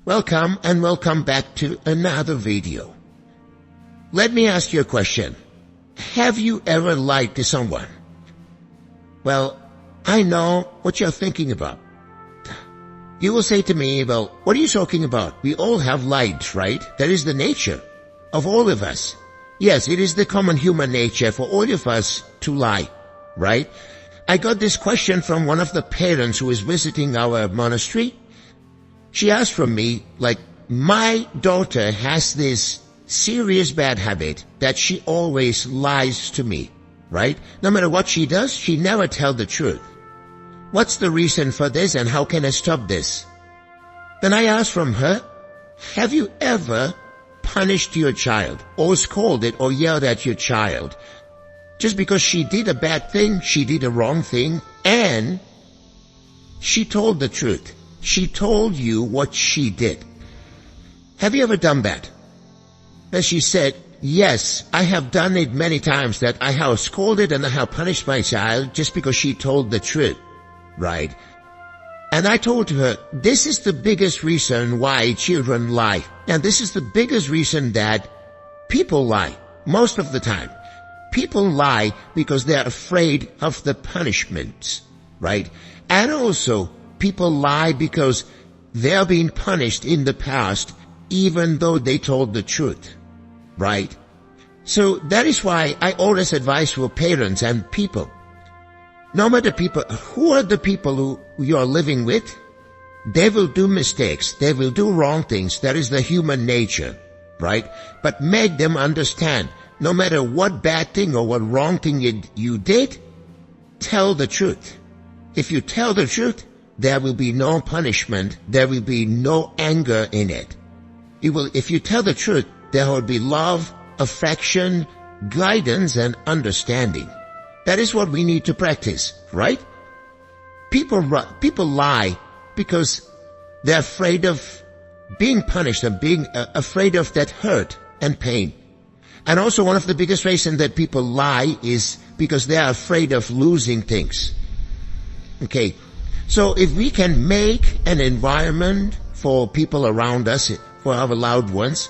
Welcome and welcome back to another video. Let me ask you a question. Have you ever lied to someone? Well, I know what you're thinking about. You will say to me, well, what are you talking about? We all have lied, right? That is the nature of all of us. Yes, it is the common human nature for all of us to lie, right? I got this question from one of the parents who is visiting our monastery. She asked from me, my daughter has this serious bad habit that she always lies to me, right? No matter what she does, she never tells the truth. What's the reason for this and how can I stop this? Then I asked from her, have you ever punished your child or scolded or yelled at your child just because she did a bad thing, she did a wrong thing, and she told the truth? She told you what she did. Have you ever done that? And she said, yes, I have done it many times, that I have scolded and I have punished my child just because she told the truth, right? And I told her, this is the biggest reason why children lie. And this is the biggest reason that people lie most of the time. People lie because they're afraid of the punishments, right? And also, people lie because they're being punished in the past even though they told the truth, right? So that is why I always advise for parents and people, no matter who are the people who you're living with, they will do mistakes, they will do wrong things. That is the human nature, right? But make them understand, no matter what bad thing or what wrong thing you did, tell the truth. If you tell the truth, there will be no punishment, there will be no anger in it. If you tell the truth, there will be love, affection, guidance, and understanding. That is what we need to practice, right? People lie because they're afraid of being punished and being afraid of that hurt and pain. And also one of the biggest reasons that people lie is because they are afraid of losing things. Okay. So if we can make an environment for people around us, for our loved ones,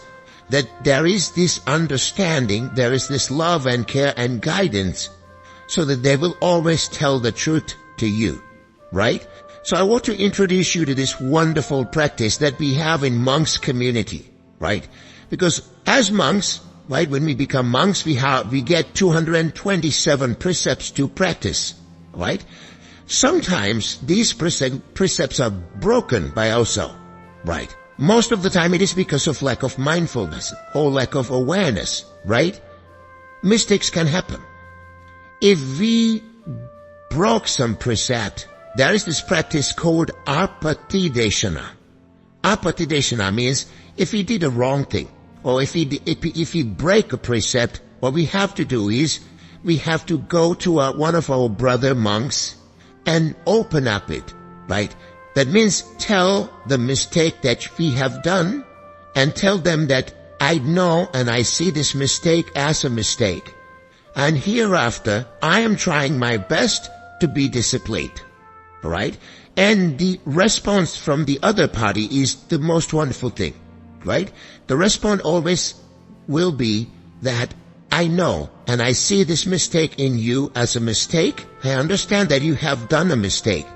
that there is this understanding, there is this love and care and guidance, so that they will always tell the truth to you, right? So I want to introduce you to this wonderful practice that we have in monks community, right? Because as monks, right, when we become monks, we get 227 precepts to practice, right? Sometimes these precepts are broken by ourselves, right? Most of the time it is because of lack of mindfulness or lack of awareness, right? Mistakes can happen. If we broke some precept, there is this practice called apatideshana. Apatideshana means if we did a wrong thing, or if we break a precept, what we have to do is we have to go to one of our brother monks and open up it, right? That means tell the mistake that we have done and tell them that I know and I see this mistake as a mistake. And hereafter, I am trying my best to be disciplined, right? And the response from the other party is the most wonderful thing, right? The response always will be that I know and I see this mistake in you as a mistake. I understand that you have done a mistake.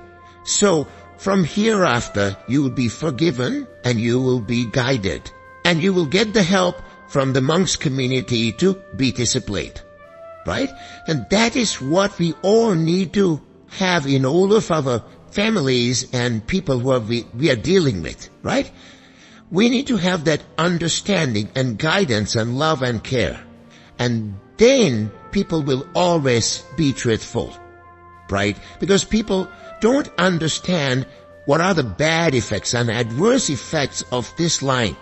So from hereafter, you will be forgiven and you will be guided. And you will get the help from the monks community to be disciplined, right? And that is what we all need to have in all of our families and people who we are dealing with, right? We need to have that understanding and guidance and love and care. And then people will always be truthful, right? Because people don't understand what are the bad effects and adverse effects of this lying.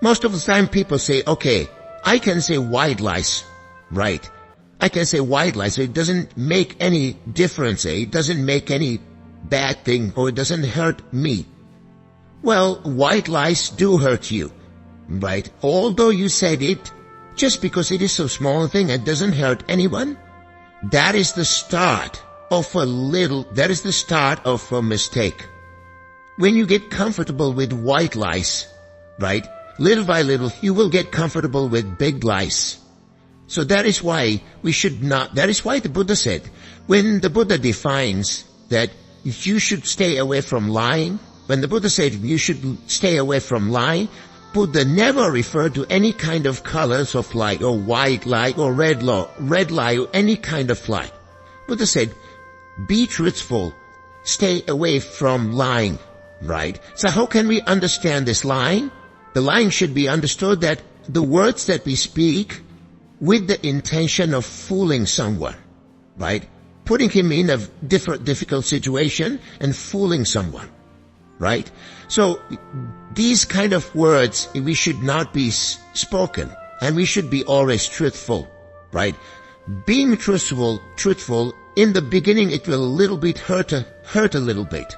Most of the time people say, okay, I can say white lies, right? I can say white lies, so it doesn't make any difference, it doesn't make any bad thing, or it doesn't hurt me. Well, white lies do hurt you, right? Although you said it, just because it is so small a thing, it doesn't hurt anyone. That is the start of a mistake. when you get comfortable with white lies, right, little by little, you will get comfortable with big lies. So that is why that is why the Buddha said, when the Buddha defines that you should stay away from lying, when the Buddha said you should stay away from lying, Buddha never referred to any kind of colors of lie, or white lie, or red lie, or any kind of lie. Buddha said, be truthful, stay away from lying, right? So how can we understand this lying? The lying should be understood that the words that we speak with the intention of fooling someone, right? Putting him in a difficult situation and fooling someone, right? So these kind of words, we should not be spoken, and we should be always truthful, right? Being truthful, in the beginning it will a little bit hurt a little bit.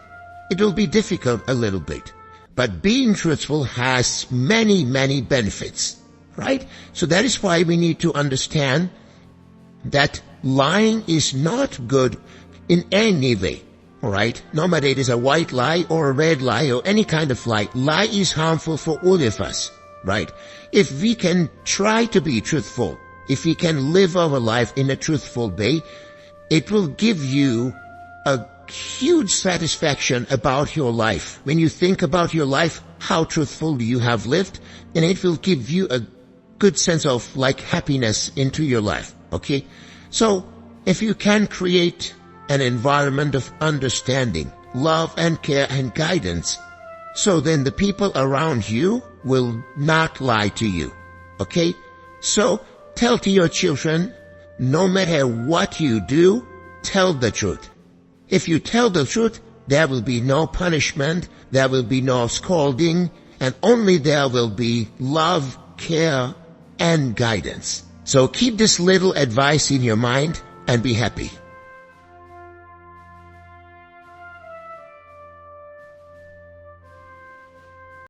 It will be difficult a little bit. But being truthful has many, many benefits, right? So that is why we need to understand that lying is not good in any way, alright? No matter it is a white lie or a red lie or any kind of lie, lie is harmful for all of us, right? If we can try to be truthful, if we can live our life in a truthful way, it will give you a huge satisfaction about your life. When you think about your life, how truthful you have lived, and it will give you a good sense of happiness into your life, okay? So, if you can create an environment of understanding, love and care and guidance, so then the people around you will not lie to you, okay? So, tell to your children, no matter what you do, tell the truth. If you tell the truth, there will be no punishment, there will be no scolding, and only there will be love, care, and guidance. So keep this little advice in your mind and be happy.